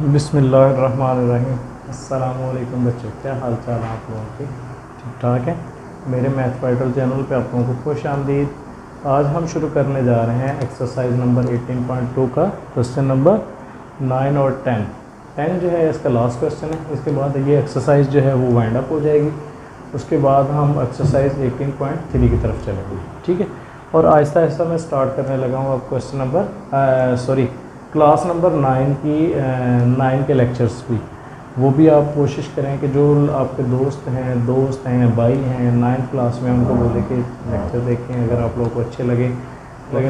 बिस्मिल्लाहिर्रहमानिर्रहीम। अस्सलामुअलैकुम बच्चों, क्या हाल चाल है आप लोगों के? ठीक ठाक है। मेरे मैथ फाइटर चैनल पे आप लोगों को खुश आमदीद। आज हम शुरू करने जा रहे हैं एक्सरसाइज नंबर 18.2 का क्वेश्चन नंबर 9 और 10। 10 जो है इसका लास्ट क्वेश्चन है। इसके बाद ये एक्सरसाइज जो है वो वाइंड अप हो जाएगी। उसके बाद हम एक्सरसाइज 18.3 की तरफ चलेंगे, ठीक है। और आहिस्ता आहिस्ता मैं स्टार्ट करने लगा हूँ अब क्वेश्चन नंबर क्लास नंबर 9 के लेक्चर्स भी, वो भी आप कोशिश करें कि जो आपके दोस्त हैं भाई हैं 9th क्लास में, उनको बोले कि लेक्चर देखें। अगर आप लोगों को अच्छे लगे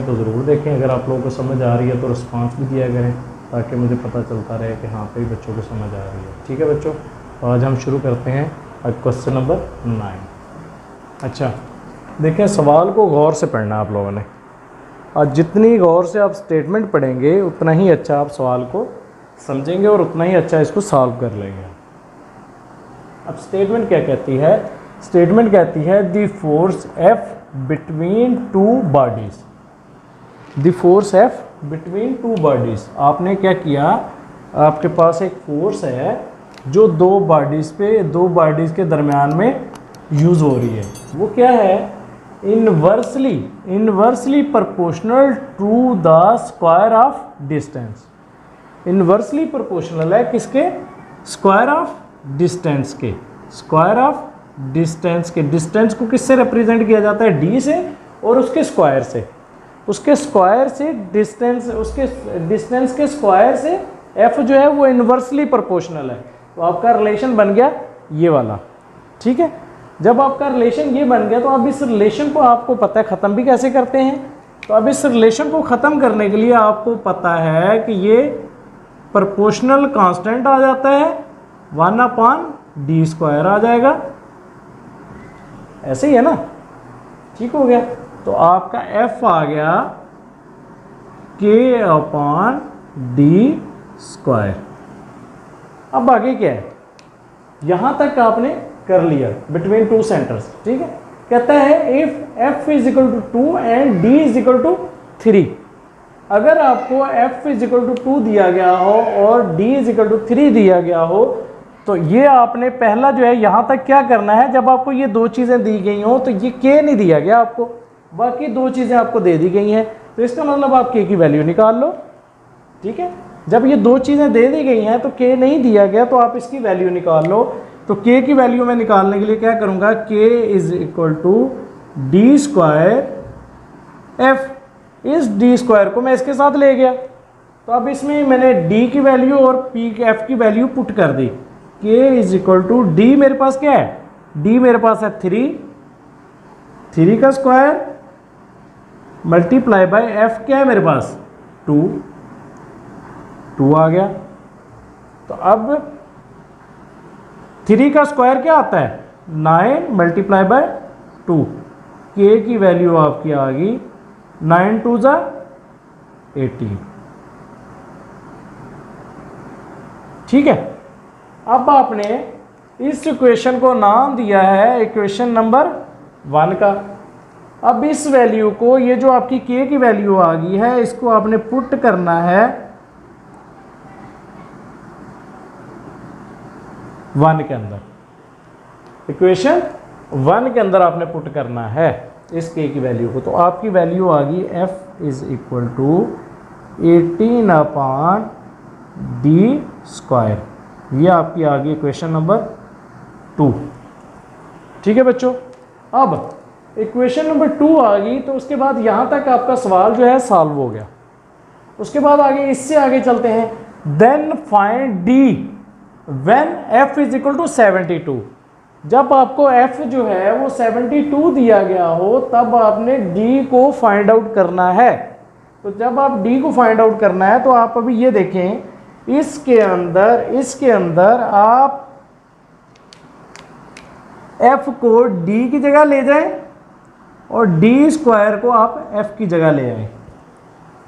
तो ज़रूर देखें। अगर आप लोगों को समझ आ रही है तो रिस्पांस भी दिया करें, ताकि मुझे पता चलता रहे कि हाँ कई बच्चों को समझ आ रही है। ठीक है बच्चों, आज हम शुरू करते हैं क्वेश्चन नंबर 9। अच्छा देखें, सवाल को गौर से पढ़ना आप लोगों ने, और जितनी गौर से आप स्टेटमेंट पढ़ेंगे उतना ही अच्छा आप सवाल को समझेंगे और उतना ही अच्छा इसको सॉल्व कर लेंगे। अब स्टेटमेंट क्या कहती है? स्टेटमेंट कहती है the force F between two bodies. The force F between two bodies. आपने क्या किया, आपके पास एक फोर्स है जो दो बॉडीज़ के दरमियान में यूज़ हो रही है। वो क्या है? Inversely proportional to the square of distance. Inversely proportional है किसके? स्क्वायर ऑफ डिस्टेंस के। स्क्वायर ऑफ डिस्टेंस के। डिस्टेंस को किससे रिप्रेजेंट किया जाता है? डी से और उसके स्क्वायर से। उसके स्क्वायर से डिस्टेंस, उसके डिस्टेंस के स्क्वायर से एफ जो है वो इनवर्सली प्रोपोर्शनल है। तो आपका रिलेशन बन गया ये वाला, ठीक है। जब आपका रिलेशन ये बन गया तो अब इस रिलेशन को आपको पता है ख़त्म भी कैसे करते हैं। तो अब इस रिलेशन को ख़त्म करने के लिए आपको पता है कि ये प्रोपोर्शनल कांस्टेंट आ जाता है, 1/d² आ जाएगा। ऐसे ही है ना, ठीक हो गया। तो आपका f आ गया k/d²। अब आगे क्या है? यहां तक आपने कर लिया बिटवीन टू सेंटर्स, ठीक है। कहता है if f is equal to 2 and d is equal to 3। अगर आपको f इज इक्वल टू 2 दिया गया हो और d इज इक्वल टू 3 दिया गया हो, तो ये आपने पहला जो है यहां तक क्या करना है, जब आपको ये दो चीजें दी गई हो तो ये k नहीं दिया गया आपको, बाकी दो चीजें आपको दे दी गई हैं, तो इसका मतलब आप k की वैल्यू निकाल लो, ठीक है। जब ये दो चीजें दे दी गई हैं तो k नहीं दिया गया, तो आप इसकी वैल्यू निकाल लो। तो k की वैल्यू मैं निकालने के लिए क्या करूंगा, k is equal to d²। f इस d² को मैं इसके साथ ले गया, तो अब इसमें मैंने d की वैल्यू और f की वैल्यू पुट कर दी। k is equal to d, मेरे पास क्या है? d मेरे पास है 3 का स्क्वायर मल्टीप्लाई बाय f क्या है मेरे पास? 2 आ गया। तो अब 3 का स्क्वायर क्या आता है? 9 मल्टीप्लाई बाय 2। k की वैल्यू आपकी आ गई 9 2 = 18, ठीक है। अब आपने इस इक्वेशन को नाम दिया है इक्वेशन नंबर 1 का। अब इस वैल्यू को, ये जो आपकी k की वैल्यू आ गई है, इसको आपने पुट करना है 1 के अंदर। इक्वेशन 1 के अंदर आपने पुट करना है इस k की वैल्यू को। तो आपकी वैल्यू आ गई f is equal to 18/d²। ये आपकी आ गई इक्वेशन नंबर 2, ठीक है बच्चों। अब इक्वेशन नंबर 2 आ गई, तो उसके बाद यहां तक आपका सवाल जो है सॉल्व हो गया। उसके बाद आगे, इससे आगे चलते हैं। Then find d when f is equal to 72। जब आपको f जो है वो 72 दिया गया हो, तब आपने d को फाइंड आउट करना है। तो जब आप d को फाइंड आउट करना है, तो आप अभी ये देखें, इसके अंदर आप f को d की जगह ले जाएं और d² को आप f की जगह ले आए।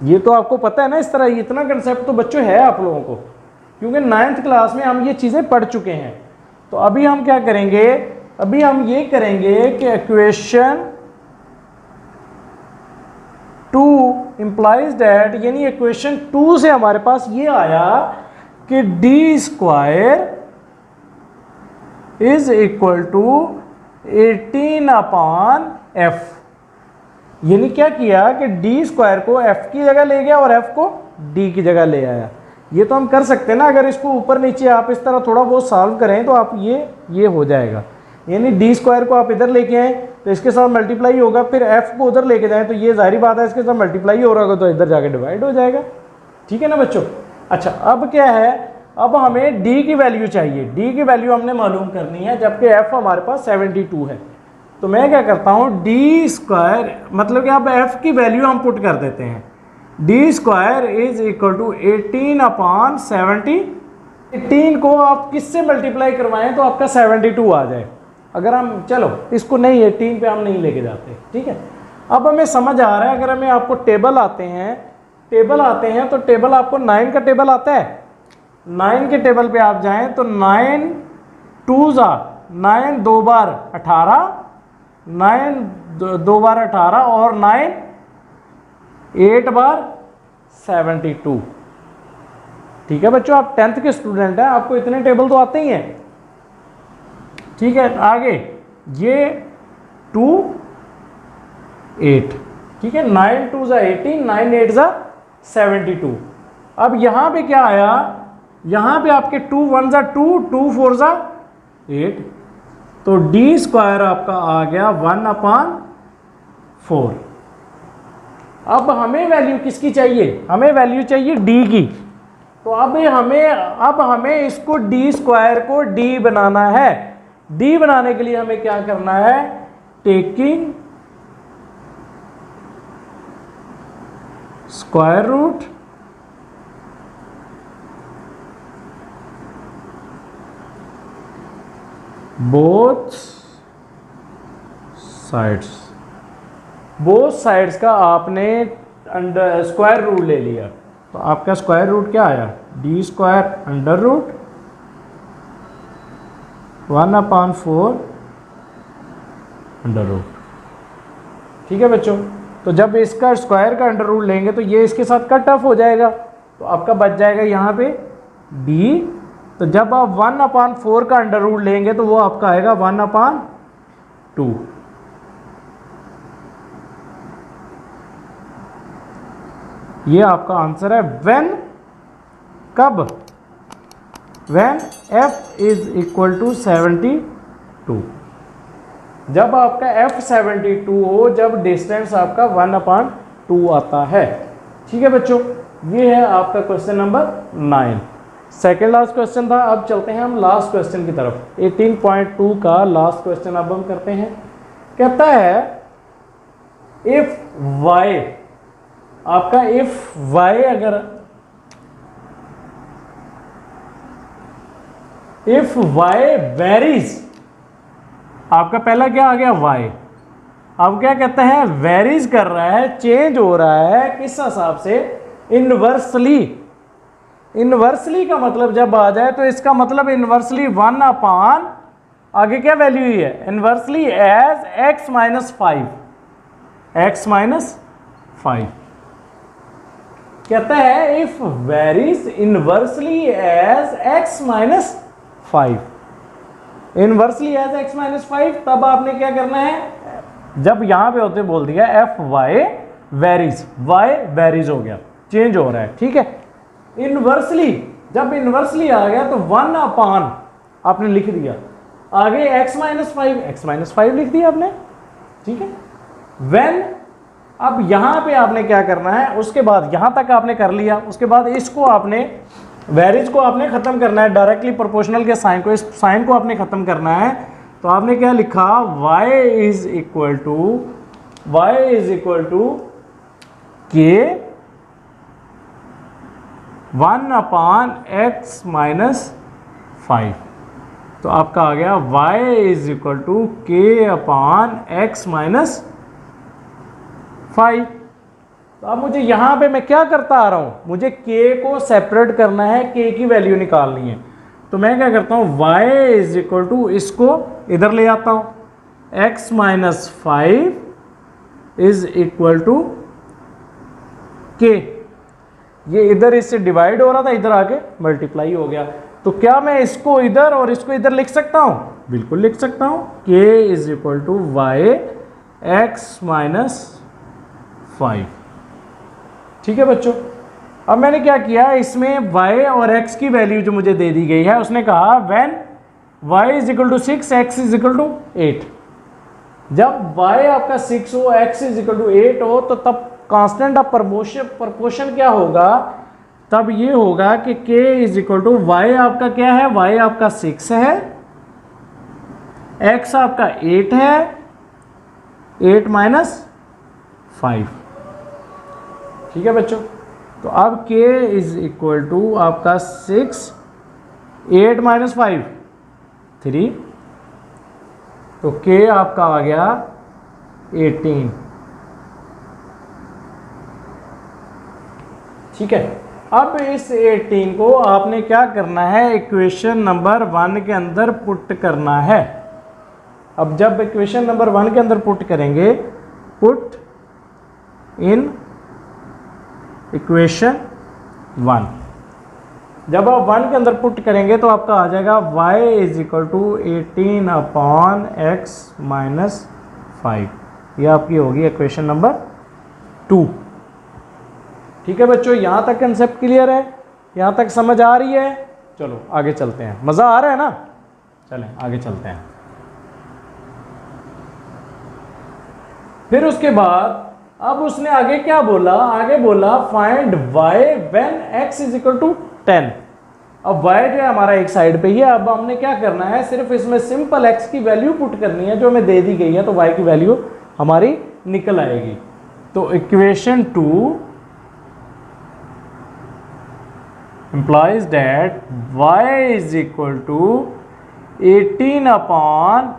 ये तो आपको पता है ना, इस तरह इतना कंसेप्ट तो बच्चों है आप लोगों को, क्योंकि 9th क्लास में हम ये चीज़ें पढ़ चुके हैं। तो अभी हम क्या करेंगे, अभी हम ये करेंगे कि इक्वेशन 2 इंप्लाइज दैट, यानी इक्वेशन 2 से हमारे पास ये आया कि D square is equal to 18/f। यानी क्या किया कि डी स्क्वायर को f की जगह ले गया और f को d की जगह ले आया। ये तो हम कर सकते हैं ना, अगर इसको ऊपर नीचे आप इस तरह थोड़ा बहुत सॉल्व करें तो आप ये हो जाएगा। यानी डी स्क्वायर को आप इधर लेके आए तो इसके साथ मल्टीप्लाई होगा, फिर f को उधर लेके जाएं तो ये जाहिर बात है इसके साथ मल्टीप्लाई हो रहा होगा तो इधर जाके डिवाइड हो जाएगा। ठीक है ना बच्चों। अच्छा, अब क्या है, अब हमें d की वैल्यू चाहिए। d की वैल्यू हमने मालूम करनी है, जबकि f हमारे पास 72 है। तो मैं क्या करता हूँ, डी स्क्वायर मतलब कि अब f की वैल्यू हम पुट कर देते हैं। D square is equal to 18/70। 18 को आप किससे मल्टीप्लाई करवाएं तो आपका 72 आ जाए। अगर हम चलो इसको नहीं 18 पे हम नहीं लेके जाते, ठीक है। अब हमें समझ आ रहा है, अगर हमें आपको टेबल आते हैं तो टेबल आपको 9 का टेबल आता है। 9 के टेबल पे आप जाएं तो 9 2 2 बार 18, 9 2 बार 18 और 9 8 बार 72। ठीक है बच्चों, आप 10th के स्टूडेंट हैं, आपको इतने टेबल तो आते ही हैं। ठीक है, आगे ये 2 8, ठीक है, 9 2 18, 9 8 72। अब यहां पे क्या आया, यहां पे आपके 2 1 2, 2 4 8, तो डी स्क्वायर आपका आ गया 1/4। अब हमें वैल्यू किसकी चाहिए, हमें वैल्यू चाहिए डी की। तो अब हमें इसको डी स्क्वायर को डी बनाना है। डी बनाने के लिए हमें क्या करना है, taking square root both sides का आपने अंडर स्क्वायर रूट ले लिया। तो आपका स्क्वायर रूट क्या आया, D square under root 1/4 under root. ठीक है बच्चों, तो जब इसका स्क्वायर का अंडर रूट लेंगे तो ये इसके साथ कट ऑफ हो जाएगा, तो आपका बच जाएगा यहाँ पे डी। तो जब आप 1/4 का अंडर रूट लेंगे तो वो आपका आएगा 1/2। ये आपका आंसर है। व्हेन, कब, when f is equal to 72। जब आपका f 72 हो, जब डिस्टेंस आपका 1/2 आता है। ठीक है बच्चों, ये है आपका question number 9। Second last question था। अब चलते हैं हम लास्ट क्वेश्चन की तरफ। 18.2 का लास्ट क्वेश्चन अब हम करते हैं। कहता है इफ y, आपका इफ y अगर इफ y वेरीज, आपका पहला क्या आ गया y, अब क्या कहते हैं वेरीज कर रहा है, चेंज हो रहा है, किस हिसाब से, इनवर्सली। इनवर्सली का मतलब जब आ जाए तो इसका मतलब इनवर्सली 1/, आगे क्या वैल्यू ही है, इनवर्सली एज x - 5। कहता है if varies inversely as x - 5, inversely as x - 5, तब आपने क्या करना है, जब यहां पे होते बोल दिया F Y varies, y varies हो गया, चेंज हो रहा है। ठीक है, इनवर्सली, जब इनवर्सली आ गया तो 1/, आपने लिख दिया, आगे x - 5 लिख दिया आपने। ठीक है, व्हेन, अब यहां पे आपने क्या करना है, उसके बाद यहां तक आपने कर लिया, उसके बाद इसको आपने वेरीज को आपने खत्म करना है, डायरेक्टली प्रोपोर्शनल के साइन को, इस साइन को आपने खत्म करना है। तो आपने क्या लिखा, y is equal to k 1/x - 5। तो आपका आ गया y is equal to k/x - 5। तो अब मुझे यहां पे मैं क्या करता आ रहा हूं, मुझे k को सेपरेट करना है, k की वैल्यू निकालनी है। तो मैं क्या करता हूं, y इज इक्वल टू, इसको इधर ले आता हूं, x - 5 is equal to k। ये इधर इससे डिवाइड हो रहा था, इधर आके मल्टीप्लाई हो गया। तो क्या मैं इसको इधर और इसको इधर लिख सकता हूं? बिल्कुल लिख सकता हूं। k is equal to Y X minus 5। ठीक है बच्चों, अब मैंने क्या किया, इसमें y और x की वैल्यू जो मुझे दे दी गई है, उसने कहा when y is equal to 6 x is equal to 8। जब y आपका 6 हो, x इज इक्वल टू 8 हो, तो तब कांस्टेंट ऑफ प्रपोर्शन क्या होगा? तब ये होगा कि k is equal to Y आपका क्या है, y आपका 6 है, x आपका 8 है, 8 माइनस 5। ठीक है बच्चों, तो अब k इज इक्वल टू आपका 6, 8 माइनस 5 3, तो k आपका आ गया 18। ठीक है, अब इस 18 को आपने क्या करना है, इक्वेशन नंबर 1 के अंदर पुट करना है। अब जब इक्वेशन नंबर 1 के अंदर पुट करेंगे, पुट इन इक्वेशन 1, जब आप 1 के अंदर पुट करेंगे तो आपका आ जाएगा y is equal to 18 upon x minus 5। ये आपकी होगी इक्वेशन नंबर 2। ठीक है बच्चों, यहां तक कंसेप्ट क्लियर है? यहां तक समझ आ रही है? चलो आगे चलते हैं, मज़ा आ रहा है ना? चलें आगे चलते हैं। फिर उसके बाद अब उसने आगे क्या बोला, आगे बोला find y when x is equal to 10। अब y जो है हमारा एक साइड पे ही है। अब हमने क्या करना है, सिर्फ इसमें सिंपल x की वैल्यू पुट करनी है जो हमें दे दी गई है, तो y की वैल्यू हमारी निकल आएगी। तो equation 2 implies that y is equal to 18 upon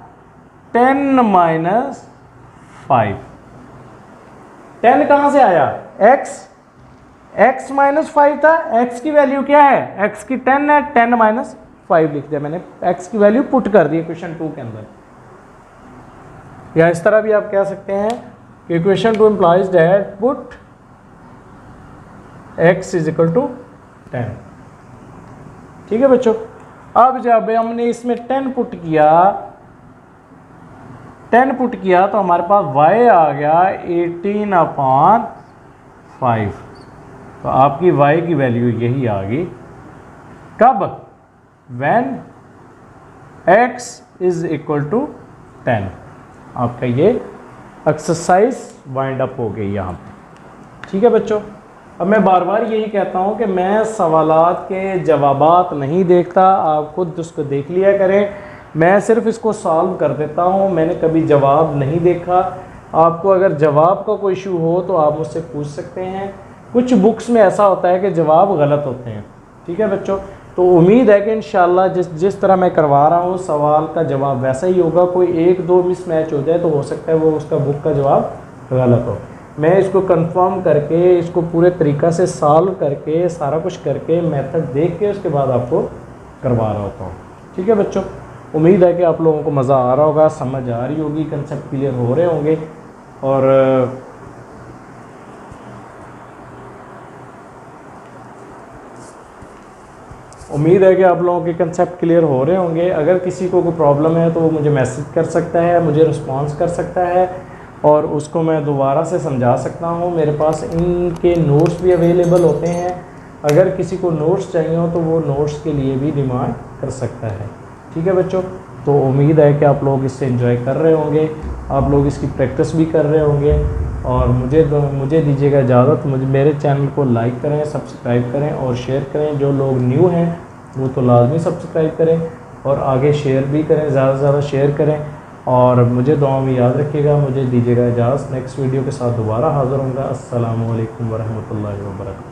10 minus 5। 10 कहाँ से आया? x माइनस 5 था, x की वैल्यू क्या है? x की 10 है, 10 माइनस 5 लिख दिया मैंने, x की वैल्यू पुट कर दी इक्वेशन 2 के अंदर। या इस तरह भी आप कह सकते हैं कि equation 2 implies that put x is equal to 10। ठीक है बच्चों, अब जब हमने इसमें 10 पुट किया तो हमारे पास y आ गया 18 अपॉन 5। तो आपकी y की वैल्यू यही आ गई। कब? When x is equal to 10। आपका ये एक्सरसाइज वाइंड अप हो गई यहाँ पे। ठीक है बच्चों, अब मैं बार बार यही कहता हूँ कि मैं सवालात के जवाबात नहीं देखता, आप खुद उसको देख लिया करें। मैं सिर्फ इसको सॉल्व कर देता हूँ, मैंने कभी जवाब नहीं देखा। आपको अगर जवाब का कोई इशू हो तो आप मुझसे पूछ सकते हैं। कुछ बुक्स में ऐसा होता है कि जवाब गलत होते हैं। ठीक है बच्चों, तो उम्मीद है कि इंशाल्लाह जिस तरह मैं करवा रहा हूँ सवाल का जवाब वैसा ही होगा। कोई 1-2 मिसमैच हो जाए तो हो सकता है वो उसका बुक का जवाब गलत हो। मैं इसको कंफर्म करके, इसको पूरे तरीक़ा से सॉल्व करके, सारा कुछ करके, मेथड देख के उसके बाद आपको करवा रहा होता हूँ। ठीक है बच्चों, उम्मीद है कि आप लोगों को मज़ा आ रहा होगा, समझ आ रही होगी, कंसेप्ट क्लियर हो रहे होंगे। और उम्मीद है कि आप लोगों के कंसेप्ट क्लियर हो रहे होंगे। अगर किसी को कोई प्रॉब्लम है तो वो मुझे मैसेज कर सकता है, मुझे रिस्पॉन्स कर सकता है और उसको मैं दोबारा से समझा सकता हूँ। मेरे पास इनके नोट्स भी अवेलेबल होते हैं। अगर किसी को नोट्स चाहिए हो तो वो नोट्स के लिए भी डिमांड कर सकता है। ठीक है बच्चों, तो उम्मीद है कि आप लोग इससे एंजॉय कर रहे होंगे, आप लोग इसकी प्रैक्टिस भी कर रहे होंगे। और मुझे दीजिएगा इजाज़त, मेरे चैनल को लाइक करें, सब्सक्राइब करें और शेयर करें। जो लोग न्यू हैं वो तो लाजमी सब्सक्राइब करें और आगे शेयर भी करें, ज़्यादा से ज़्यादा शेयर करें। और मुझे दुआ में याद रखिएगा। मुझे दीजिएगा इजाज़त, नेक्स्ट वीडियो के साथ दोबारा हाज़िर होऊंगा। अस्सलामु अलैकुम वरहमतुल्लाहि वबरकातुहू।